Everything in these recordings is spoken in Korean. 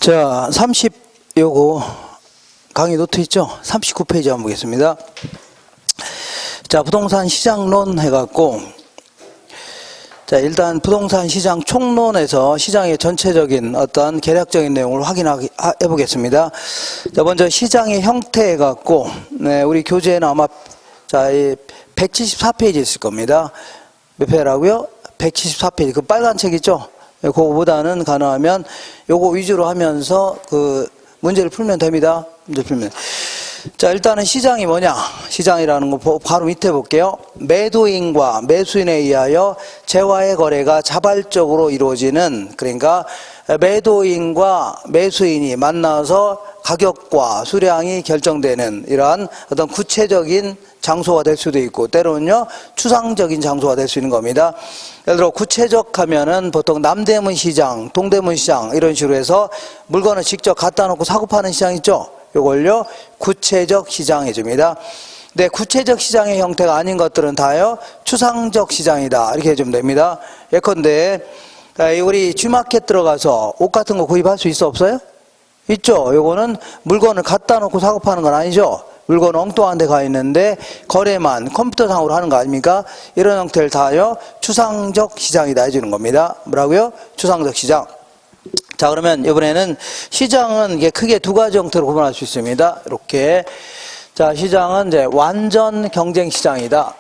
자, 30 요거 강의 노트 있죠? 39페이지 한번 보겠습니다. 자, 부동산 시장론 해갖고, 자, 일단 부동산 시장 총론에서 시장의 전체적인 어떤 개략적인 내용을 확인해 보겠습니다. 자, 먼저 시장의 형태 해갖고, 네, 우리 교재에는 아마, 자, 이 174페이지 있을 겁니다. 몇 페이지라고요? 174페이지. 그 빨간 책 있죠? 그거보다는 가능하면 요거 위주로 하면서 그 문제를 풀면 됩니다. 문제 풀면. 자, 일단은 시장이 뭐냐? 시장이라는 거 바로 밑에 볼게요. 매도인과 매수인에 의하여 재화의 거래가 자발적으로 이루어지는, 그러니까 매도인과 매수인이 만나서 가격과 수량이 결정되는 이러한 어떤 구체적인 장소가 될 수도 있고, 때로는요 추상적인 장소가 될 수 있는 겁니다. 예를 들어 구체적 하면은 보통 남대문 시장, 동대문 시장 이런 식으로 해서 물건을 직접 갖다 놓고 사고 파는 시장 있죠. 요걸요 구체적 시장 해줍니다. 근데 구체적 시장의 형태가 아닌 것들은 다요 추상적 시장이다 이렇게 해주면 됩니다. 예컨대 우리 G마켓 들어가서 옷 같은 거 구입할 수 있어 없어요? 있죠. 요거는 물건을 갖다 놓고 사고 파는 건 아니죠. 물건 엉뚱한 데 가 있는데 거래만 컴퓨터상으로 하는 거 아닙니까? 이런 형태를 다요 추상적 시장이다 해주는 겁니다. 뭐라고요? 추상적 시장. 자, 그러면 이번에는 시장은 이게 크게 두 가지 형태로 구분할 수 있습니다. 이렇게. 자, 시장은 이제 완전 경쟁 시장이다.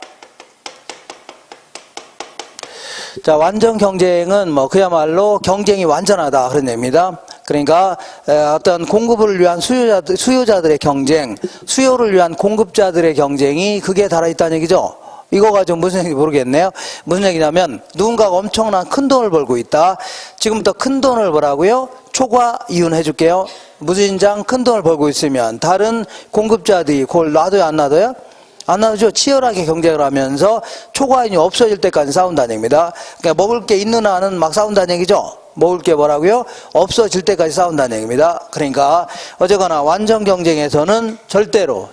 자, 완전 경쟁은 뭐 그야말로 경쟁이 완전하다 그런 의미입니다. 그러니까 어떤 공급을 위한 수요자들의 경쟁, 수요를 위한 공급자들의 경쟁이 그게 달아있다는 얘기죠. 이거 가지고 무슨 얘기인지 모르겠네요. 무슨 얘기냐면 누군가가 엄청난 큰 돈을 벌고 있다. 지금부터 큰 돈을 벌라고요? 초과 이윤 해줄게요. 무진장 큰 돈을 벌고 있으면 다른 공급자들이 그걸 놔둬요 안 놔둬요? 안 놔두죠. 치열하게 경쟁을 하면서 초과이윤이 없어질 때까지 싸운다는 얘기입니다. 그러니까 먹을 게 있는 한은 막 싸운다는 얘기죠. 먹을 게 뭐라고요? 없어질 때까지 싸운다는 얘기입니다. 그러니까 어쨌거나 완전 경쟁에서는 절대로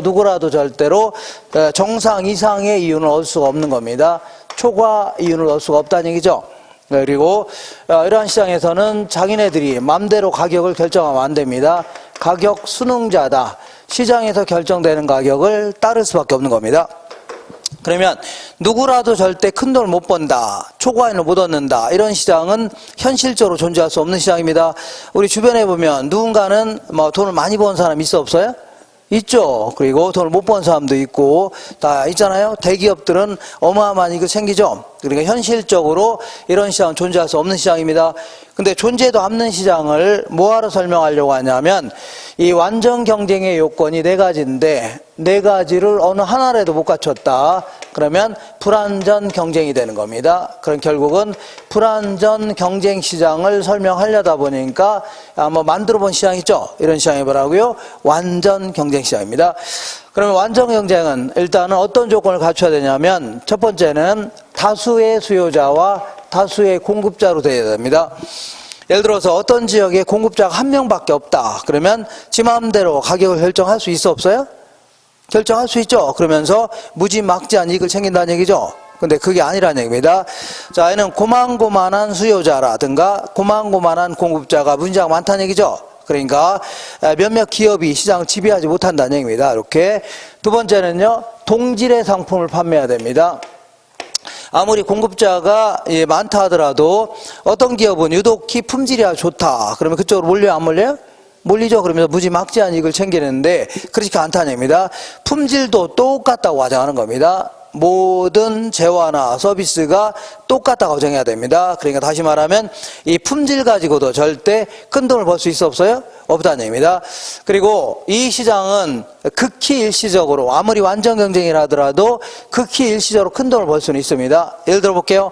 누구라도 절대로 정상 이상의 이윤을 얻을 수가 없는 겁니다. 초과 이윤을 얻을 수가 없다는 얘기죠. 그리고 이러한 시장에서는 자기네들이 마음대로 가격을 결정하면 안 됩니다. 가격 순응자다. 시장에서 결정되는 가격을 따를 수밖에 없는 겁니다. 그러면 누구라도 절대 큰 돈을 못 번다, 초과이윤을 못 얻는다, 이런 시장은 현실적으로 존재할 수 없는 시장입니다. 우리 주변에 보면 누군가는 뭐 돈을 많이 번 사람 있어 없어요? 있죠. 그리고 돈을 못 번 사람도 있고 다 있잖아요. 대기업들은 어마어마한 이익을 챙기죠. 그러니까 현실적으로 이런 시장은 존재할 수 없는 시장입니다. 근데 존재도 없는 시장을 뭐하러 설명하려고 하냐면 이 완전 경쟁의 요건이 네 가지인데 네 가지를 어느 하나라도 못 갖췄다. 그러면 불완전 경쟁이 되는 겁니다. 그럼 결국은 불완전 경쟁 시장을 설명하려다 보니까 뭐 만들어 본 시장 있죠? 이런 시장이 뭐라고요? 완전 경쟁 시장입니다. 그러면 완전 경쟁은 일단은 어떤 조건을 갖춰야 되냐면 첫 번째는 다수의 수요자와 다수의 공급자로 되어야 됩니다. 예를 들어서 어떤 지역에 공급자가 한 명밖에 없다. 그러면 지 마음대로 가격을 결정할 수 있어 없어요? 결정할 수 있죠. 그러면서 무지막지한 이익을 챙긴다는 얘기죠. 근데 그게 아니라는 얘기입니다. 자, 얘는 고만고만한 수요자라든가 고만고만한 공급자가 문제가 많다는 얘기죠. 그러니까 몇몇 기업이 시장을 지배하지 못한다는 얘기입니다. 이렇게. 두 번째는요, 동질의 상품을 판매해야 됩니다. 아무리 공급자가 많다 하더라도 어떤 기업은 유독히 품질이 아주 좋다. 그러면 그쪽으로 몰려요 안 몰려요? 몰리죠. 그러면서 무지막지한 이익을 챙기는데 그렇지 않다는 얘기입니다. 품질도 똑같다고 가정하는 겁니다. 모든 재화나 서비스가 똑같다고 가정해야 됩니다. 그러니까 다시 말하면 이 품질 가지고도 절대 큰 돈을 벌 수 있어 없어요? 없다는 얘기입니다. 그리고 이 시장은 극히 일시적으로 아무리 완전 경쟁이라 하더라도 극히 일시적으로 큰 돈을 벌 수는 있습니다. 예를 들어 볼게요.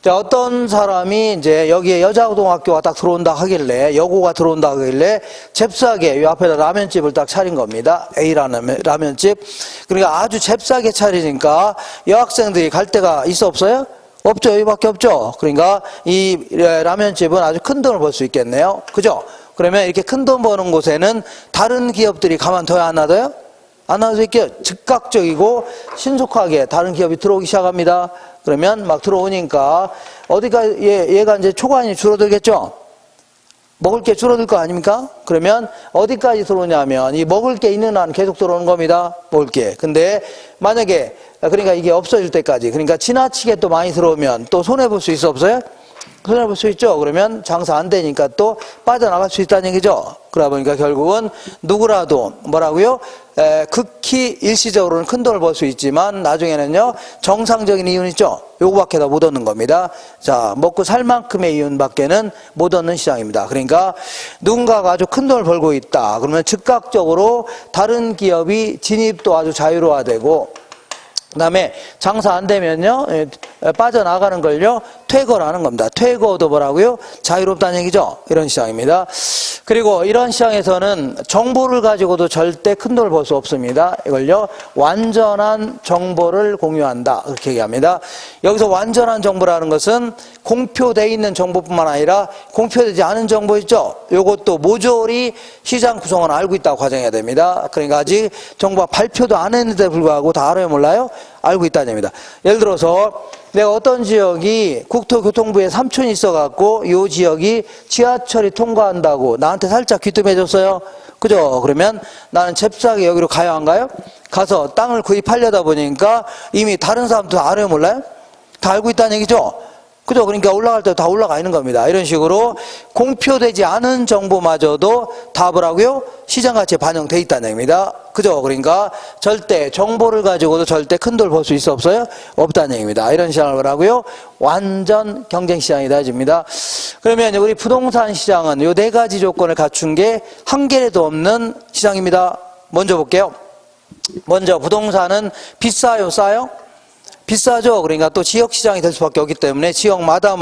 자, 어떤 사람이 이제 여기에 여자고등학교가 딱 들어온다 하길래, 여고가 들어온다 하길래 잽싸게 이 앞에다 라면집을 딱 차린 겁니다. A라는 라면집. 그러니까 아주 잽싸게 차리니까 여학생들이 갈 데가 있어 없어요? 없죠. 여기밖에 없죠. 그러니까 이 라면집은 아주 큰 돈을 벌 수 있겠네요. 그죠? 그러면 이렇게 큰 돈 버는 곳에는 다른 기업들이 가만둬야 안 놔둬요? 안 놔둬서 이렇게 즉각적이고 신속하게 다른 기업이 들어오기 시작합니다. 그러면 막 들어오니까 어디가 얘가 이제 초과이윤이 줄어들겠죠? 먹을 게 줄어들 거 아닙니까? 그러면 어디까지 들어오냐면 이 먹을 게 있는 한 계속 들어오는 겁니다. 먹을 게. 근데 만약에 그러니까 이게 없어질 때까지 그러니까 지나치게 또 많이 들어오면 또 손해볼 수 있어 없어요? 손해볼 수 있죠. 그러면 장사 안 되니까 또 빠져나갈 수 있다는 얘기죠. 그러다 보니까 결국은 누구라도 뭐라고요? 극히 일시적으로는 큰 돈을 벌 수 있지만 나중에는요 정상적인 이윤 있죠. 요거밖에 다 못 얻는 겁니다. 자, 먹고 살 만큼의 이윤밖에는 못 얻는 시장입니다. 그러니까 누군가가 아주 큰 돈을 벌고 있다. 그러면 즉각적으로 다른 기업이 진입도 아주 자유로워되고 그 다음에 장사 안 되면요 빠져나가는 걸요 퇴거라는 겁니다. 퇴거도 뭐라고요? 자유롭다는 얘기죠. 이런 시장입니다. 그리고 이런 시장에서는 정보를 가지고도 절대 큰 돈을 벌 수 없습니다. 이걸요 완전한 정보를 공유한다 그렇게 얘기합니다. 여기서 완전한 정보라는 것은 공표되어 있는 정보뿐만 아니라 공표되지 않은 정보 있죠. 이것도 모조리 시장 구성원은 알고 있다고 가정해야 됩니다. 그러니까 아직 정보가 발표도 안 했는데 불구하고 다 알아요 몰라요? 알고 있다는 얘기입니다. 예를 들어서 내가 어떤 지역이 국토교통부에 삼촌이 있어갖고 이 지역이 지하철이 통과한다고 나한테 살짝 귀뜸해줬어요. 그죠? 그러면 나는 잽싸게 여기로 가야 한가요? 가서 땅을 구입하려다 보니까 이미 다른 사람도 다 알아요 몰라요? 다 알고 있다는 얘기죠? 그죠? 그러니까 올라갈 때 다 올라가 있는 겁니다. 이런 식으로 공표되지 않은 정보마저도 다 뭐라고요? 시장 가치에 반영돼 있다는 얘기입니다. 그죠? 그러니까 절대 정보를 가지고도 절대 큰 돈을 벌 수 있어 없어요? 없다는 얘기입니다. 이런 시장을 뭐라고요? 완전 경쟁 시장이다 해줍니다. 그러면 우리 부동산 시장은 이 네 가지 조건을 갖춘 게 한 개라도 없는 시장입니다. 먼저 볼게요. 먼저 부동산은 비싸요, 싸요? 비싸죠. 그러니까 또 지역시장이 될 수밖에 없기 때문에 지역마다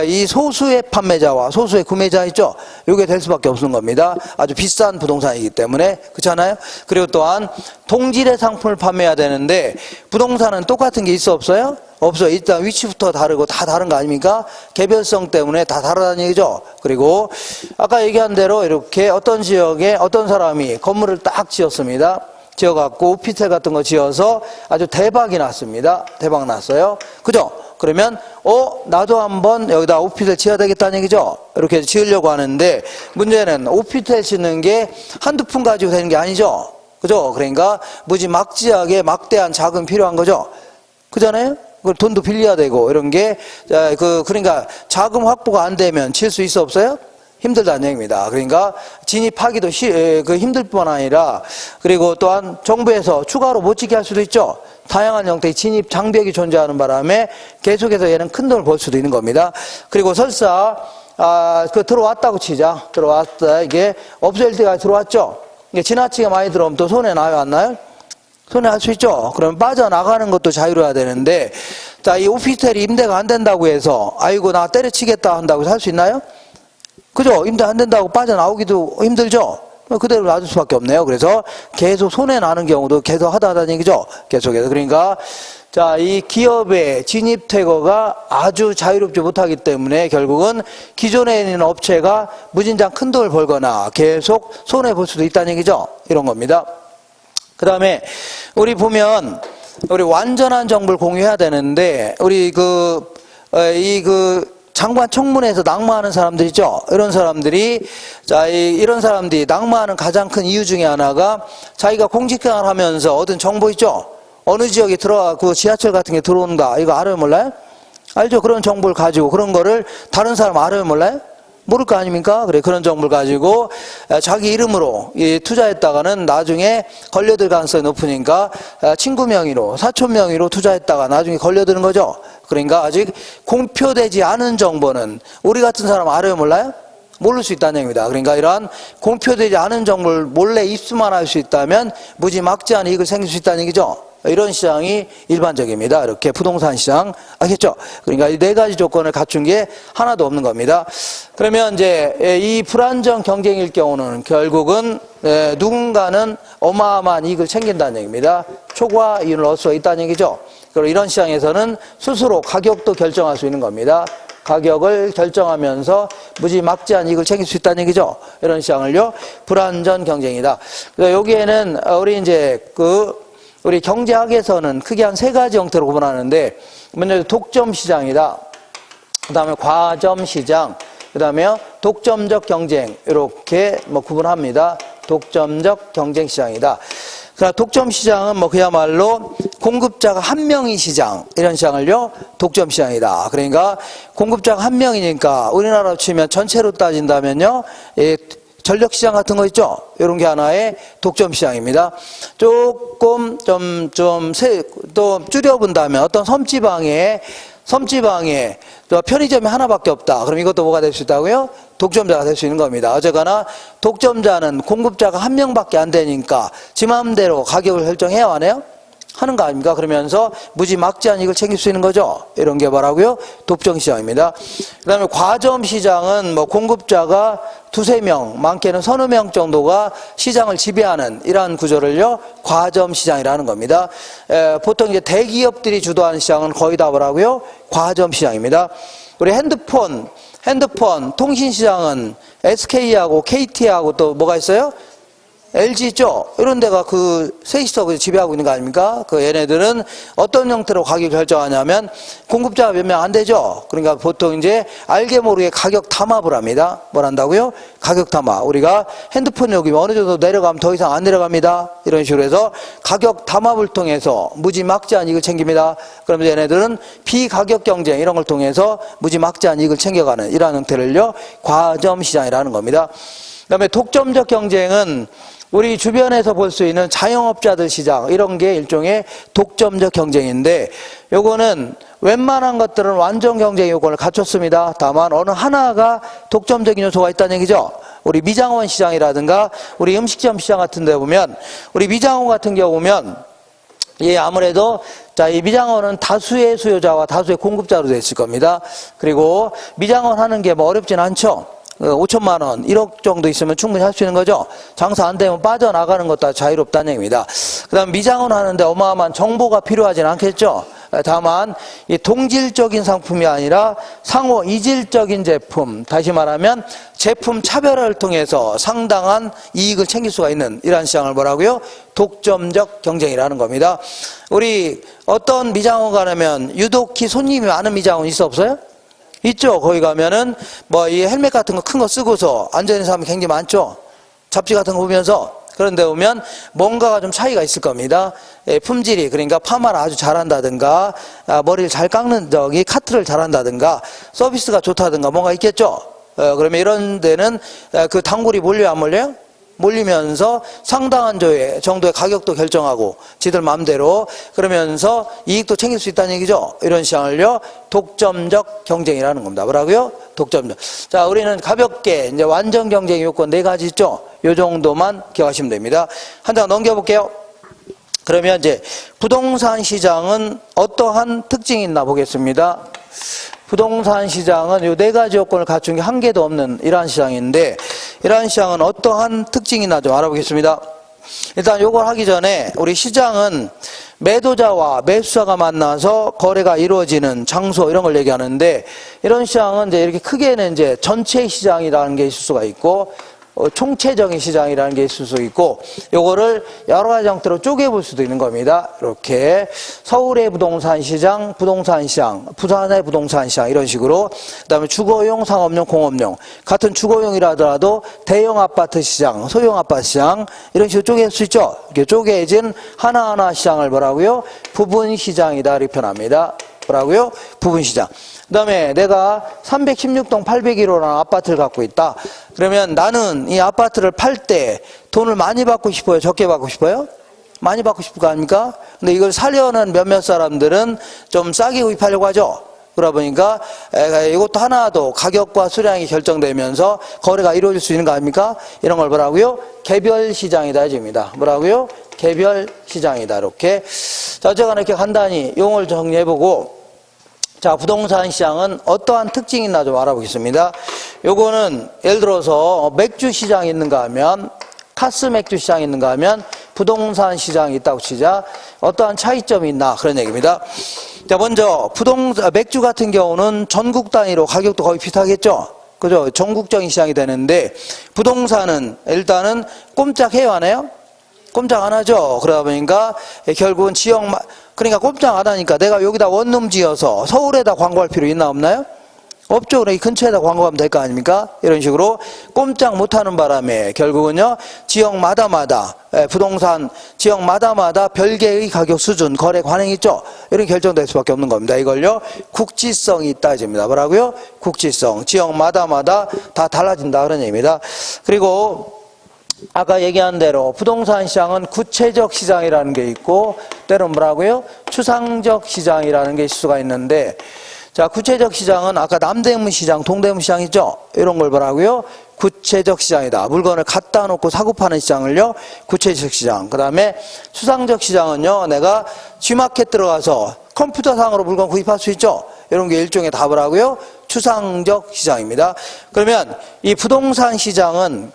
이 소수의 판매자와 소수의 구매자 있죠. 이게 될 수밖에 없는 겁니다. 아주 비싼 부동산이기 때문에. 그렇잖아요. 그리고 또한 동질의 상품을 판매해야 되는데 부동산은 똑같은 게 있어 없어요? 없어요. 일단 위치부터 다르고 다 다른 거 아닙니까? 개별성 때문에 다 다르다는 얘기죠. 그리고 아까 얘기한 대로 이렇게 어떤 지역에 어떤 사람이 건물을 딱 지었습니다. 지어갖고 오피스텔 같은 거 지어서 아주 대박이 났습니다. 대박 났어요. 그죠? 그러면 나도 한번 여기다 오피스텔 지어야 되겠다는 얘기죠. 이렇게 지으려고 하는데 문제는 오피스텔 짓는 게 한두 푼 가지고 되는 게 아니죠. 그죠? 그러니까 무지막지하게 막대한 자금 필요한 거죠. 그잖아요? 돈도 빌려야 되고 이런 게 그러니까 자금 확보가 안 되면 칠 수 있어 없어요? 힘들다는 얘기입니다. 그러니까 진입하기도 힘들 뿐만 아니라 그리고 또한 정부에서 추가로 못 짓게 할 수도 있죠. 다양한 형태의 진입 장벽이 존재하는 바람에 계속해서 얘는 큰 돈을 벌 수도 있는 겁니다. 그리고 설사 들어왔다고 치자. 들어왔다. 이게 없어질 때가 들어왔죠. 이게 지나치게 많이 들어오면 또 손해 나요 안 나요? 손해할 수 있죠. 그러면 빠져나가는 것도 자유로워야 되는데 자, 이 오피스텔이 임대가 안 된다고 해서 아이고 나 때려치겠다 한다고 살 수 있나요? 그죠? 임대 안 된다고 빠져나오기도 힘들죠? 그대로 놔둘 수밖에 없네요. 그래서 계속 손해나는 경우도 계속 하다는 얘기죠. 계속해서. 그러니까, 자, 이 기업의 진입 퇴거가 아주 자유롭지 못하기 때문에 결국은 기존에 있는 업체가 무진장 큰 돈을 벌거나 계속 손해볼 수도 있다는 얘기죠. 이런 겁니다. 그 다음에, 우리 보면, 우리 완전한 정보를 공유해야 되는데, 우리 장관 청문회에서 낙마하는 사람들 있죠. 이런 사람들이 이런 사람들이 낙마하는 가장 큰 이유 중에 하나가 자기가 공직생활을 하면서 얻은 정보 있죠. 어느 지역에 들어가고 지하철 같은 게 들어오는가 이거 알아요 몰라요? 알죠. 그런 정보를 가지고 그런 거를 다른 사람 알아요 몰라요? 모를 거 아닙니까? 그래 그런 정보를 가지고 자기 이름으로 투자했다가는 나중에 걸려들 가능성이 높으니까 친구 명의로 사촌 명의로 투자했다가 나중에 걸려드는 거죠. 그러니까 아직 공표되지 않은 정보는 우리 같은 사람 알아요 몰라요? 모를 수 있다는 얘기입니다. 그러니까 이러한 공표되지 않은 정보를 몰래 입수만 할 수 있다면 무지막지한 이익을 생길 수 있다는 얘기죠. 이런 시장이 일반적입니다. 이렇게 부동산 시장 알겠죠? 그러니까 이 네 가지 조건을 갖춘 게 하나도 없는 겁니다. 그러면 이제 이 불안정 경쟁일 경우는 결국은 누군가는 어마어마한 이익을 챙긴다는 얘기입니다. 초과 이윤을 얻을 수 있다는 얘기죠. 그리고 이런 시장에서는 스스로 가격도 결정할 수 있는 겁니다. 가격을 결정하면서 무지막지한 이익을 챙길 수 있다는 얘기죠. 이런 시장을요 불안전 경쟁이다. 그래서 여기에는 우리 경제학에서는 크게 한 세 가지 형태로 구분하는데 먼저 독점 시장이다. 그 다음에 과점 시장, 그 다음에 독점적 경쟁 이렇게 뭐 구분합니다. 독점적 경쟁 시장이다. 그러니까 독점 시장은 뭐 그야말로 공급자가 한 명인 시장, 이런 시장을요 독점 시장이다. 그러니까 공급자가 한 명이니까 우리나라로 치면 전체로 따진다면요 전력 시장 같은 거 있죠? 이런 게 하나의 독점 시장입니다. 조금 또 줄여본다면 어떤 섬지방에 또 편의점이 하나밖에 없다. 그럼 이것도 뭐가 될 수 있다고요? 독점자가 될 수 있는 겁니다. 어쨌거나 독점자는 공급자가 한 명밖에 안 되니까 지 마음대로 가격을 결정해야 하네요? 하는 거 아닙니까? 그러면서 무지막지한 이익을 챙길 수 있는 거죠. 이런 게 뭐라고요? 독점 시장입니다. 그 다음에 과점 시장은 뭐 공급자가 두세 명, 많게는 서너 명 정도가 시장을 지배하는 이러한 구조를요, 과점 시장이라는 겁니다. 보통 이제 대기업들이 주도하는 시장은 거의 다 뭐라고요? 과점 시장입니다. 우리 핸드폰 통신 시장은 SK하고 KT하고 또 뭐가 있어요? LG 있죠? 이런 데가 그 셋이서 지배하고 있는 거 아닙니까? 그 얘네들은 어떤 형태로 가격을 결정하냐면 공급자가 몇 명 안 되죠? 그러니까 보통 이제 알게 모르게 가격 담합을 합니다. 뭘 한다고요? 가격 담합. 우리가 핸드폰 요금이 어느 정도 내려가면 더 이상 안 내려갑니다. 이런 식으로 해서 가격 담합을 통해서 무지막지한 이익을 챙깁니다. 그러면 얘네들은 비가격 경쟁 이런 걸 통해서 무지막지한 이익을 챙겨가는 이러한 형태를요, 과점 시장이라는 겁니다. 그 다음에 독점적 경쟁은 우리 주변에서 볼 수 있는 자영업자들 시장 이런 게 일종의 독점적 경쟁인데 요거는 웬만한 것들은 완전 경쟁 요건을 갖췄습니다. 다만 어느 하나가 독점적인 요소가 있다는 얘기죠. 우리 미장원 시장이라든가 우리 음식점 시장 같은 데 보면 우리 미장원 같은 경우 보면 아무래도 이 미장원은 다수의 수요자와 다수의 공급자로 되어 있을 겁니다. 그리고 미장원 하는 게 뭐 어렵진 않죠. 5천만 원, 1억 정도 있으면 충분히 할 수 있는 거죠. 장사 안 되면 빠져나가는 것도 자유롭다는 얘기입니다. 그 다음 미장원 하는데 어마어마한 정보가 필요하진 않겠죠. 다만 이 동질적인 상품이 아니라 상호 이질적인 제품, 다시 말하면 제품 차별화를 통해서 상당한 이익을 챙길 수가 있는 이러한 시장을 뭐라고요? 독점적 경쟁이라는 겁니다. 우리 어떤 미장원 가면 유독히 손님이 많은 미장원 있어 없어요? 있죠. 거기 가면은 뭐 이 헬멧 같은 거 큰 거 쓰고서 앉아있는 사람이 굉장히 많죠. 잡지 같은 거 보면서. 그런데 보면 뭔가가 좀 차이가 있을 겁니다. 품질이, 그러니까 파마를 아주 잘한다든가 머리를 잘 깎는 저기 카트를 잘한다든가 서비스가 좋다든가 뭔가 있겠죠. 그러면 이런 데는 그 단골이 몰려요, 안 몰려요? 몰리면서 상당한 정도의 가격도 결정하고 지들 마음대로 그러면서 이익도 챙길 수 있다는 얘기죠. 이런 시장을요, 독점적 경쟁이라는 겁니다. 뭐라고요? 독점적. 자, 우리는 가볍게 이제 완전 경쟁 요건 4가지 있죠. 요 정도만 기억하시면 됩니다. 한 장 넘겨볼게요. 그러면 이제 부동산 시장은 어떠한 특징이 있나 보겠습니다. 부동산 시장은 요 4가지 요건을 갖춘 게 한 개도 없는 이러한 시장인데, 이러한 시장은 어떠한 특징이 있나 좀 알아보겠습니다. 일단 요걸 하기 전에 우리 시장은 매도자와 매수자가 만나서 거래가 이루어지는 장소 이런 걸 얘기하는데, 이런 시장은 이제 이렇게 크게는 이제 전체 시장이라는 게 있을 수가 있고 총체적인 시장이라는 게 있을 수 있고, 요거를 여러 가지 형태로 쪼개볼 수도 있는 겁니다. 이렇게 서울의 부동산 시장, 부산의 부동산 시장 이런 식으로, 그다음에 주거용, 상업용, 공업용, 같은 주거용이라 하더라도 대형 아파트 시장, 소형 아파트 시장 이런 식으로 쪼갤 수 있죠. 이렇게 쪼개진 하나하나 시장을 뭐라고요? 부분 시장이다 이렇게 표현합니다. 뭐라고요? 부분 시장. 그 다음에 내가 316동 801호라는 아파트를 갖고 있다. 그러면 나는 이 아파트를 팔 때 돈을 많이 받고 싶어요? 적게 받고 싶어요? 많이 받고 싶을 거 아닙니까? 근데 이걸 사려는 몇몇 사람들은 좀 싸게 구입하려고 하죠. 그러다 보니까 이것도 하나도 가격과 수량이 결정되면서 거래가 이루어질 수 있는 거 아닙니까? 이런 걸 뭐라고요? 개별 시장이다 해줍니다. 뭐라고요? 개별 시장이다. 이렇게. 자, 어쨌거나 이렇게 간단히 용어를 정리해보고, 자, 부동산 시장은 어떠한 특징이 있나 좀 알아보겠습니다. 요거는 예를 들어서 맥주 시장이 있는가 하면, 카스 맥주 시장이 있는가 하면 부동산 시장이 있다고 치자. 어떠한 차이점이 있나 그런 얘기입니다. 자, 먼저 맥주 같은 경우는 전국 단위로 가격도 거의 비슷하겠죠. 그죠? 전국적인 시장이 되는데, 부동산은 일단은 꼼짝해요, 안 해요? 꼼짝 안 하죠. 그러다 보니까 결국은 그러니까 꼼짝 안 하니까 내가 여기다 원룸 지어서 서울에다 광고할 필요 있나 없나요? 없죠. 그러니까 이 근처에다 광고하면 될 거 아닙니까? 이런 식으로 꼼짝 못하는 바람에 결국은요, 지역마다 부동산 지역마다 별개의 가격 수준, 거래 관행이 있죠. 이런 결정될 수밖에 없는 겁니다. 이걸요, 국지성이 따집니다. 뭐라고요? 국지성. 지역마다 다 달라진다 그런 얘기입니다. 그리고 아까 얘기한 대로 부동산 시장은 구체적 시장이라는 게 있고, 때론 뭐라고요? 추상적 시장이라는 게 있을 수가 있는데, 자, 구체적 시장은 아까 남대문 시장, 동대문 시장 있죠? 이런 걸 뭐라고요? 구체적 시장이다. 물건을 갖다 놓고 사고 파는 시장을요, 구체적 시장. 그 다음에 추상적 시장은요, 내가 G마켓 들어가서 컴퓨터상으로 물건 구입할 수 있죠? 이런 게 일종의 답을 하고요, 추상적 시장입니다. 그러면 이 부동산 시장은,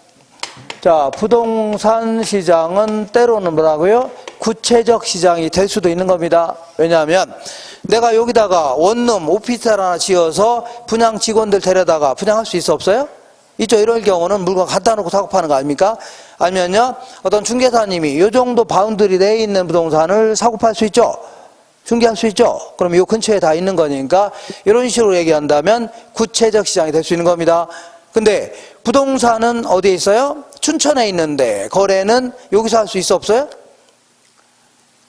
자, 부동산 시장은 때로는 뭐라고요? 구체적 시장이 될 수도 있는 겁니다. 왜냐하면 내가 여기다가 원룸 오피스텔 하나 지어서 분양 직원들 데려다가 분양할 수 있어 없어요? 있죠. 이럴 경우는 물건 갖다 놓고 사고 파는 거 아닙니까? 아니면요, 어떤 중개사님이 이 정도 바운드리 내에 있는 부동산을 사고 팔 수 있죠. 중개할 수 있죠. 그럼 이 근처에 다 있는 거니까 이런 식으로 얘기한다면 구체적 시장이 될 수 있는 겁니다. 근데 부동산은 어디에 있어요? 춘천에 있는데 거래는 여기서 할 수 있어 없어요?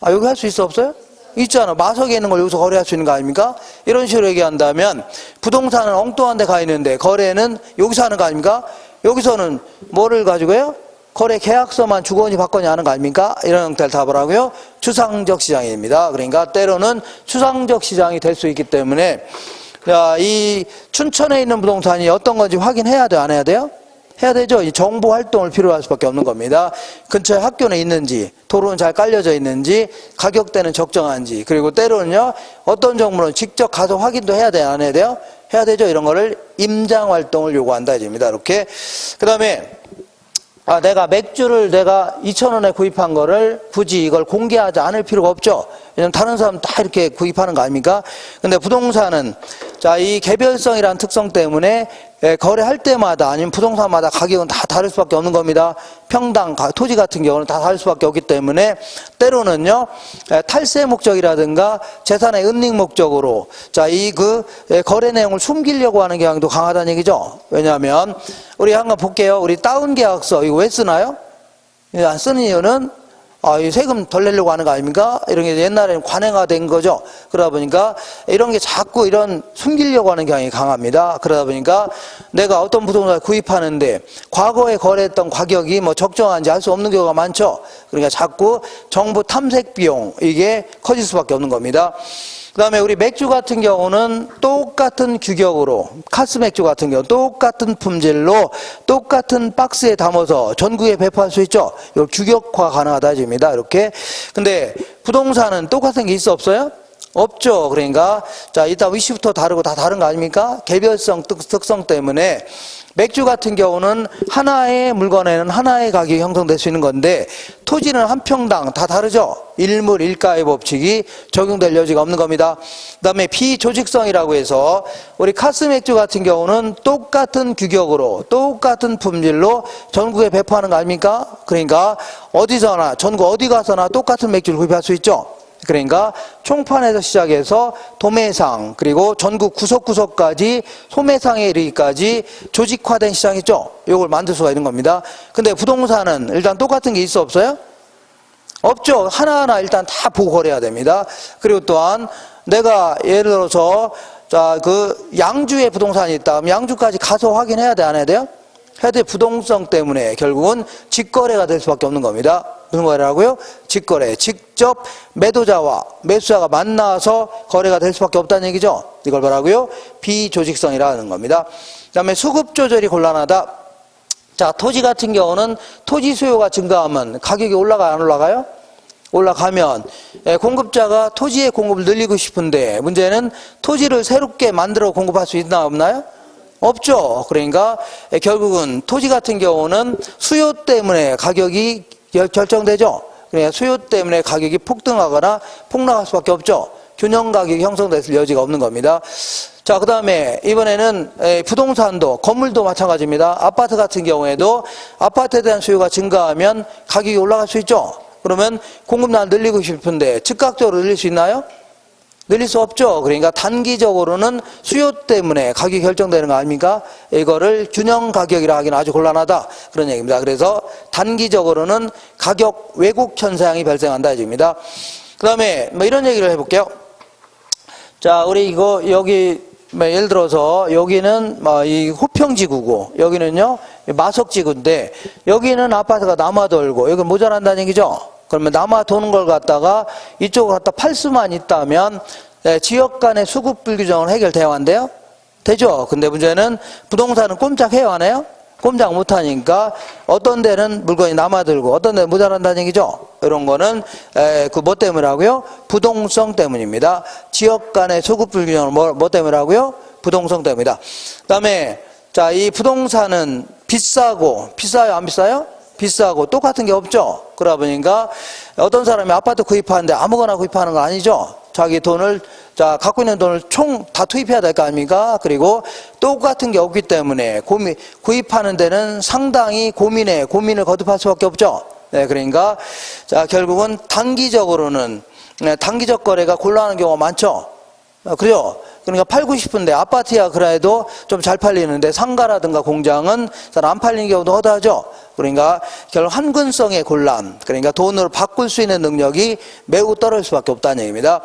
아, 여기 할 수 있어 없어요? 있잖아. 마석에 있는 걸 여기서 거래할 수 있는 거 아닙니까? 이런 식으로 얘기한다면 부동산은 엉뚱한 데 가 있는데 거래는 여기서 하는 거 아닙니까? 여기서는 뭐를 가지고요? 거래 계약서만 주거니 받거니 하는 거 아닙니까? 이런 형태를 답을 하고요, 추상적 시장입니다. 그러니까 때로는 추상적 시장이 될 수 있기 때문에, 자, 이 춘천에 있는 부동산이 어떤 건지 확인해야 돼요? 안 해야 돼요? 해야 되죠. 이 정보 활동을 필요로 할 수밖에 없는 겁니다. 근처에 학교는 있는지, 도로는 잘 깔려져 있는지, 가격대는 적정한지, 그리고 때로는요, 어떤 정보는 직접 가서 확인도 해야 돼요? 안 해야 돼요? 해야 되죠. 이런 거를 임장 활동을 요구한다 이겁니다. 이렇게. 그 다음에 내가 맥주를 내가 2,000원에 구입한 거를 굳이 이걸 공개하지 않을 필요가 없죠. 왜냐면 다른 사람 다 이렇게 구입하는 거 아닙니까? 근데 부동산은, 자, 이 개별성이라는 특성 때문에 거래할 때마다 아니면 부동산마다 가격은 다 다를 수밖에 없는 겁니다. 평당, 토지 같은 경우는 다 다를 수밖에 없기 때문에 때로는요, 탈세 목적이라든가 재산의 은닉 목적으로, 자, 거래 내용을 숨기려고 하는 경향도 강하다는 얘기죠. 왜냐하면 우리 한번 볼게요. 우리 다운 계약서 이거 왜 쓰나요? 안 쓰는 이유는 이 세금 덜 내려고 하는 거 아닙니까? 이런 게 옛날에는 관행화된 거죠. 그러다 보니까 이런 게 자꾸 이런 숨기려고 하는 경향이 강합니다. 그러다 보니까 내가 어떤 부동산을 구입하는데 과거에 거래했던 가격이 뭐 적정한지 알 수 없는 경우가 많죠. 그러니까 자꾸 정보 탐색 비용, 이게 커질 수밖에 없는 겁니다. 그 다음에 우리 맥주 같은 경우는 똑같은 규격으로, 카스 맥주 같은 경우 똑같은 품질로 똑같은 박스에 담아서 전국에 배포할 수 있죠. 이 규격화 가능하다 입니다. 이렇게. 근데 부동산은 똑같은 게 있어 없어요? 없죠. 그러니까 자, 이따 위치부터 다르고 다 다른 거 아닙니까? 개별성 특성 때문에 맥주 같은 경우는 하나의 물건에는 하나의 가격이 형성될 수 있는 건데 토지는 한 평당 다 다르죠. 일물 일가의 법칙이 적용될 여지가 없는 겁니다. 그 다음에 비조직성이라고 해서 우리 카스 맥주 같은 경우는 똑같은 규격으로 똑같은 품질로 전국에 배포하는 거 아닙니까? 그러니까 어디서나 전국 어디 가서나 똑같은 맥주를 구입할 수 있죠. 그러니까 총판에서 시작해서 도매상, 그리고 전국 구석구석까지 소매상에 이르기까지 조직화된 시장이 있죠. 이걸 만들 수가 있는 겁니다. 근데 부동산은 일단 똑같은 게 있어 없어요? 없죠. 하나하나 일단 다 보고 거래해야 됩니다. 그리고 또한 내가 예를 들어서 양주에 부동산이 있다. 그럼 양주까지 가서 확인해야 돼, 안 해야 돼요? 해야 돼. 부동성 때문에 결국은 직거래가 될 수밖에 없는 겁니다. 무슨 거래라고요? 직거래. 직접 매도자와 매수자가 만나서 거래가 될 수밖에 없다는 얘기죠. 이걸 뭐라고요? 비조직성이라는 겁니다. 그 다음에 수급 조절이 곤란하다. 자, 토지 같은 경우는 토지 수요가 증가하면 가격이 올라가요, 안 올라가요? 올라가면 공급자가 토지의 공급을 늘리고 싶은데 문제는 토지를 새롭게 만들어 공급할 수 있나 없나요? 없죠. 그러니까 결국은 토지 같은 경우는 수요 때문에 가격이 결정되죠. 그러니까 수요 때문에 가격이 폭등하거나 폭락할 수밖에 없죠. 균형 가격이 형성될 여지가 없는 겁니다. 자, 그 다음에 이번에는 부동산도, 건물도 마찬가지입니다. 아파트 같은 경우에도 아파트에 대한 수요가 증가하면 가격이 올라갈 수 있죠. 그러면 공급량을 늘리고 싶은데 즉각적으로 늘릴 수 있나요? 늘릴 수 없죠. 그러니까 단기적으로는 수요 때문에 가격이 결정되는 거 아닙니까? 이거를 균형 가격이라 하기는 아주 곤란하다. 그런 얘기입니다. 그래서 단기적으로는 가격 왜곡 현상이 발생한다. 얘기입니다. 그 다음에 뭐 이런 얘기를 해볼게요. 자, 우리 이거 여기 뭐 예를 들어서 여기는 뭐 이 호평지구고 여기는요 마석지구인데 여기는 아파트가 남아돌고 여기 모자란다는 얘기죠. 그러면 남아도는 걸 갖다가 이쪽으로 갖다 팔 수만 있다면 지역 간의 수급 불규정은 해결돼야 한대요. 되죠. 근데 문제는 부동산은 꼼짝해야 하나요? 꼼짝 못하니까 어떤 데는 물건이 남아들고 어떤 데는 모자란다는 얘기죠. 이런 거는 그 뭐 때문이라고요? 부동성 때문입니다. 지역 간의 수급 불균형은 뭐 때문이라고요? 부동성 때문이다. 그다음에 자, 이 부동산은 비싸요 안 비싸요? 비싸고 똑같은 게 없죠. 그러다 보니까 어떤 사람이 아파트 구입하는데 아무거나 구입하는 거 아니죠. 자기 돈을 갖고 있는 돈을 총 다 투입해야 될 거 아닙니까? 그리고 똑같은 게 없기 때문에 구입하는 데는 상당히 고민을 거듭할 수밖에 없죠. 네, 그러니까 결국은 단기적으로는 단기적 거래가 곤란한 경우가 많죠. 그죠? 그러니까 팔고 싶은데 아파트야 그래도 좀 잘 팔리는데 상가라든가 공장은 잘 안 팔리는 경우도 허다하죠. 그러니까 결국 환근성의 곤란, 그러니까 돈으로 바꿀 수 있는 능력이 매우 떨어질 수밖에 없다는 얘기입니다.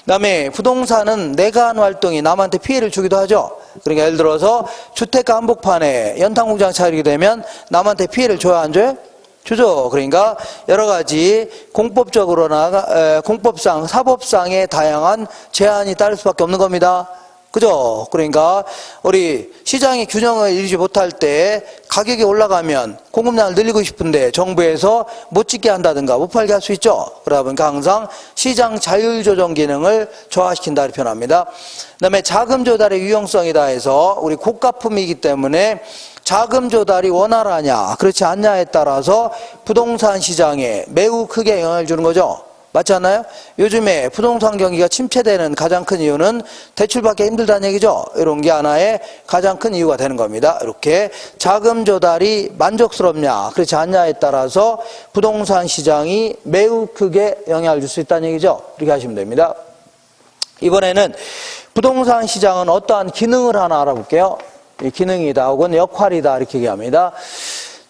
그다음에 부동산은 내관 활동이 남한테 피해를 주기도 하죠. 그러니까 예를 들어서 주택가 한복판에 연탄공장 차리게 되면 남한테 피해를 줘야 안 줘요? 주죠. 그러니까 여러 가지 공법적으로나 공법상, 사법상의 다양한 제한이 따를 수밖에 없는 겁니다. 그죠? 그러니까 우리 시장이 균형을 이루지 못할 때 가격이 올라가면 공급량을 늘리고 싶은데 정부에서 못 짓게 한다든가 못 팔게 할 수 있죠. 그러다 보니까 항상 시장 자율조정 기능을 저하시킨다 이렇게 표현합니다. 그다음에 자금 조달의 유용성이다 해서 우리 고가품이기 때문에 자금 조달이 원활하냐 그렇지 않냐에 따라서 부동산 시장에 매우 크게 영향을 주는 거죠. 맞지 않나요? 요즘에 부동산 경기가 침체되는 가장 큰 이유는 대출받기 힘들다는 얘기죠. 이런 게 하나의 가장 큰 이유가 되는 겁니다. 이렇게 자금 조달이 만족스럽냐 그렇지 않냐에 따라서 부동산 시장이 매우 크게 영향을 줄 수 있다는 얘기죠. 이렇게 하시면 됩니다. 이번에는 부동산 시장은 어떠한 기능을 하나 알아볼게요. 이 기능이다 혹은 역할이다 이렇게 얘기합니다.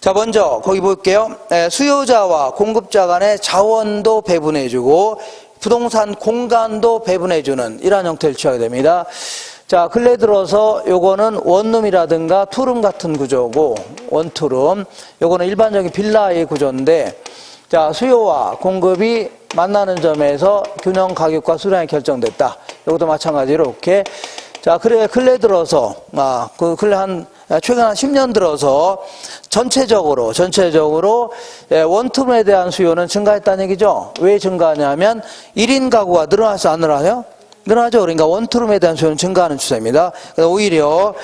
자, 먼저 거기 볼게요. 수요자와 공급자 간의 자원도 배분해주고 부동산 공간도 배분해주는 이러한 형태를 취하게 됩니다. 자, 근래 들어서 요거는 원룸이라든가 투룸 같은 구조고 원투룸, 요거는 일반적인 빌라의 구조인데 자, 수요와 공급이 만나는 점에서 균형 가격과 수량이 결정됐다. 이것도 마찬가지로 이렇게 자, 근래 들어서, 최근 한 10년 들어서 전체적으로 원룸에 대한 수요는 증가했다는 얘기죠. 왜 증가하냐면 1인 가구가 늘어나서 안 늘어나요? 늘어나죠. 그러니까 원투룸에 대한 수요는 증가하는 추세입니다. 오히려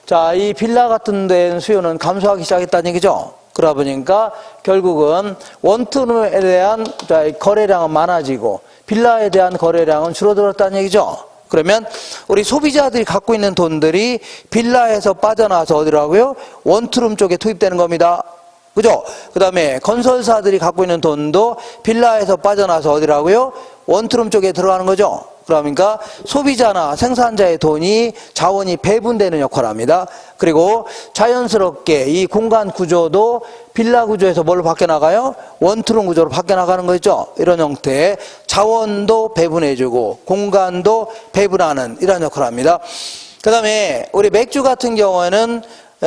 자, 이 빌라 같은 데는 수요는 감소하기 시작했다는 얘기죠. 그러다 보니까 결국은 원투룸에 대한 거래량은 많아지고 빌라에 대한 거래량은 줄어들었다는 얘기죠. 그러면 우리 소비자들이 갖고 있는 돈들이 빌라에서 빠져나와서 어디라고요? 원투룸 쪽에 투입되는 겁니다. 그죠? 그 다음에 건설사들이 갖고 있는 돈도 빌라에서 빠져나와서 어디라고요? 원투룸 쪽에 들어가는 거죠. 그러니까 소비자나 생산자의 자원이 배분되는 역할을 합니다. 그리고 자연스럽게 이 공간 구조도 빌라 구조에서 뭘로 바뀌어나가요? 원투룸 구조로 바뀌어나가는 거죠. 이런 형태의 자원도 배분해주고 공간도 배분하는 이런 역할을 합니다. 그 다음에 우리 맥주 같은 경우에는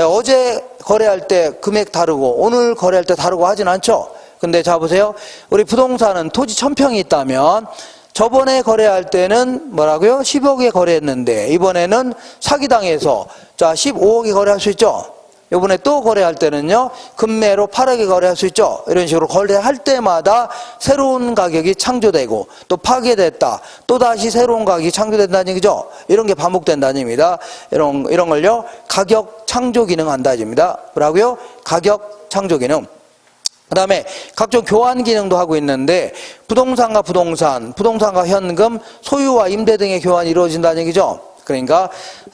어제 거래할 때 금액 다르고 오늘 거래할 때 다르고 하진 않죠. 근데 자 보세요. 우리 부동산은 토지 1000평이 있다면 저번에 거래할 때는 뭐라고요? 10억에 거래했는데 이번에는 사기당해서 자 15억에 거래할 수 있죠. 이번에 또 거래할 때는요 금매로 8억에 거래할 수 있죠. 이런 식으로 거래할 때마다 새로운 가격이 창조되고 또 파괴됐다 또 다시 새로운 가격이 창조된다는 얘기죠. 이런 게 반복된다는 얘기입니다. 이런 걸요 가격 창조 기능 한다 입니다. 뭐라고요? 가격 창조 기능. 그 다음에 각종 교환 기능도 하고 있는데 부동산과 부동산과 현금, 소유와 임대 등의 교환이 이루어진다는 얘기죠. 그러니까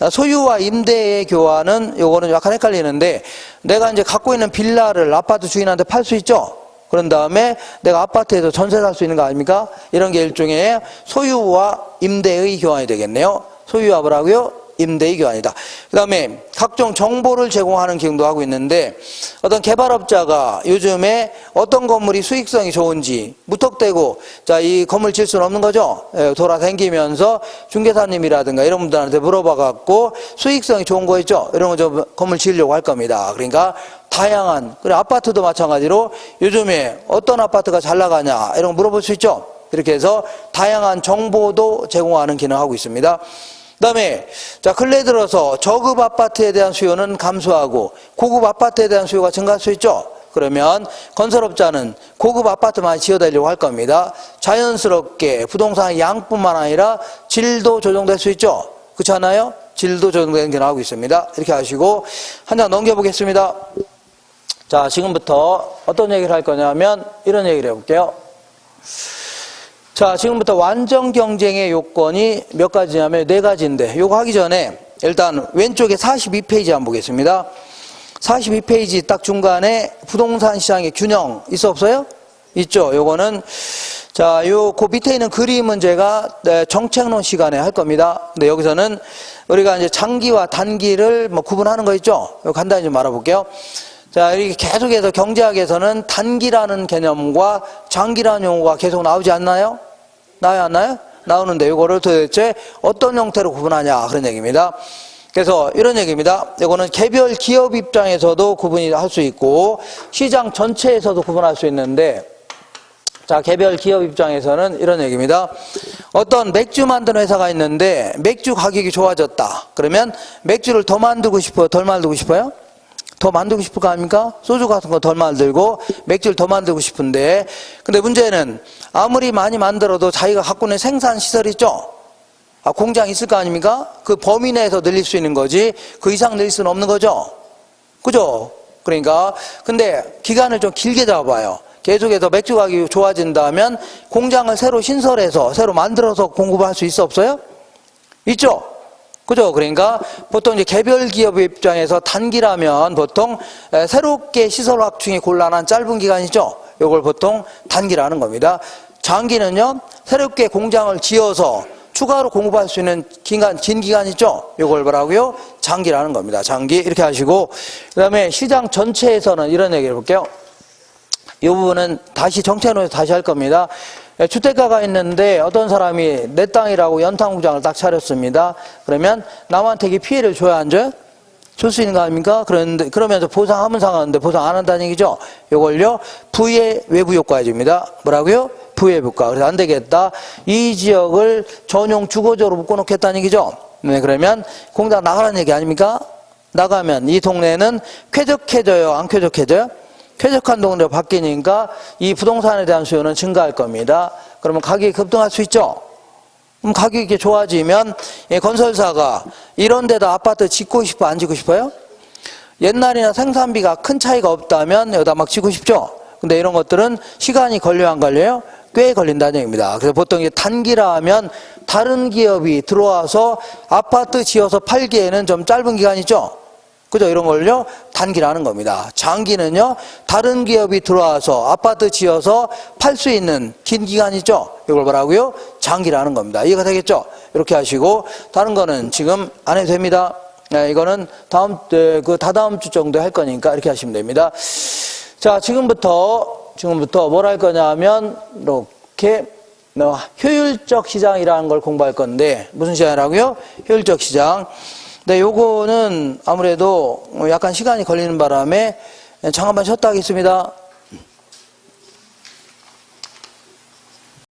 소유와 임대의 교환은 요거는 약간 헷갈리는데 내가 이제 갖고 있는 빌라를 아파트 주인한테 팔 수 있죠. 그런 다음에 내가 아파트에서 전세 살 수 있는 거 아닙니까? 이런 게 일종의 소유와 임대의 교환이 되겠네요. 소유와 뭐라고요? 임대의 교환이다. 그 다음에 각종 정보를 제공하는 기능도 하고 있는데 어떤 개발업자가 요즘에 어떤 건물이 수익성이 좋은지 무턱대고 자, 이 건물 질 수는 없는 거죠. 돌아다니면서 중개사님이라든가 이런 분들한테 물어봐 갖고 수익성이 좋은 거 있죠. 이런 거 좀 건물 지으려고 할 겁니다. 그러니까 다양한, 그래 아파트도 마찬가지로 요즘에 어떤 아파트가 잘 나가냐 이런 거 물어볼 수 있죠. 이렇게 해서 다양한 정보도 제공하는 기능을 하고 있습니다. 그 다음에 자, 근래 들어서 저급 아파트에 대한 수요는 감소하고 고급 아파트에 대한 수요가 증가할 수 있죠. 그러면 건설업자는 고급 아파트만 지어달라고 할 겁니다. 자연스럽게 부동산의 양뿐만 아니라 질도 조정될 수 있죠. 그렇지 않아요? 질도 조정되는 게 나오고 있습니다. 이렇게 하시고 한 장 넘겨보겠습니다. 자, 지금부터 어떤 얘기를 할 거냐면 이런 얘기를 해볼게요. 자, 지금부터 완전 경쟁의 요건이 몇 가지냐면 4가지인데 요거 하기 전에 일단 왼쪽에 42페이지 한번 보겠습니다. 42페이지 딱 중간에 부동산 시장의 균형 있어 없어요? 있죠. 요거는 자, 그 밑에 있는 그림은 제가 정책론 시간에 할 겁니다. 근데 여기서는 우리가 이제 장기와 단기를 뭐 구분하는 거 있죠. 요거 간단히 좀 알아볼게요. 자, 이렇게 계속해서 경제학에서는 단기라는 개념과 장기라는 용어가 계속 나오지 않나요? 나와요, 안 나요? 나오는데 이거를 도대체 어떤 형태로 구분하냐 그런 얘기입니다. 그래서 이런 얘기입니다. 이거는 개별 기업 입장에서도 구분이 할 수 있고 시장 전체에서도 구분할 수 있는데 자, 개별 기업 입장에서는 이런 얘기입니다. 어떤 맥주 만드는 회사가 있는데 맥주 가격이 좋아졌다. 그러면 맥주를 더 만들고 싶어요? 덜 만들고 싶어요? 더 만들고 싶을 거 아닙니까? 소주 같은 거 덜 만들고 맥주를 더 만들고 싶은데 근데 문제는 아무리 많이 만들어도 자기가 갖고 있는 생산 시설이 있죠? 공장 있을 거 아닙니까? 그 범위 내에서 늘릴 수 있는 거지 그 이상 늘릴 수는 없는 거죠? 그죠? 그러니까 근데 기간을 좀 길게 잡아봐요. 계속해서 맥주 가격이 좋아진다면 공장을 새로 신설해서 새로 만들어서 공급할 수 있어 없어요? 있죠? 그죠? 그러니까 보통 이제 개별 기업의 입장에서 단기라면 보통 새롭게 시설 확충이 곤란한 짧은 기간이죠. 이걸 보통 단기라는 겁니다. 장기는요, 새롭게 공장을 지어서 추가로 공급할 수 있는 기간, 긴 기간 있죠. 이걸 뭐라고요? 장기라는 겁니다. 장기 이렇게 하시고 그 다음에 시장 전체에서는 이런 얘기를 볼게요. 이 부분은 다시 정책론에서 다시 할 겁니다. 주택가가 있는데 어떤 사람이 내 땅이라고 연탄공장을 딱 차렸습니다. 그러면 남한테 피해를 줘야 안 줘요? 줄 수 있는 거 아닙니까? 그러면서 보상하면 상관없는데 보상 안 한다는 얘기죠. 이걸요, 부의 외부 효과에 줍니다. 뭐라고요? 부의 효과. 그래서 안 되겠다. 이 지역을 전용 주거지로 묶어놓겠다는 얘기죠. 네, 그러면 공장 나가라는 얘기 아닙니까? 나가면 이 동네는 쾌적해져요? 안 쾌적해져요? 쾌적한 동네로 바뀌니까 이 부동산에 대한 수요는 증가할 겁니다. 그러면 가격이 급등할 수 있죠. 그럼 가격이 좋아지면 건설사가 이런 데다 아파트 짓고 싶어 안 짓고 싶어요? 옛날이나 생산비가 큰 차이가 없다면 여기다 막 짓고 싶죠. 근데 이런 것들은 시간이 걸려요 안 걸려요? 꽤 걸린다는 얘기입니다. 그래서 보통 이게 단기라 하면 다른 기업이 들어와서 아파트 지어서 팔기에는 좀 짧은 기간이죠. 그죠? 이런 걸요, 단기라는 겁니다. 장기는요, 다른 기업이 들어와서 아파트 지어서 팔 수 있는 긴 기간이죠? 이걸 뭐라고요? 장기라는 겁니다. 이해가 되겠죠? 이렇게 하시고, 다른 거는 지금 안 해도 됩니다. 네, 이거는 다다음 주 정도에 할 거니까 이렇게 하시면 됩니다. 자, 지금부터 뭘 할 거냐 하면, 이렇게, 효율적 시장이라는 걸 공부할 건데, 무슨 시장이라고요? 효율적 시장. 네, 요거는 아무래도 약간 시간이 걸리는 바람에 잠깐만 쉬었다 하겠습니다.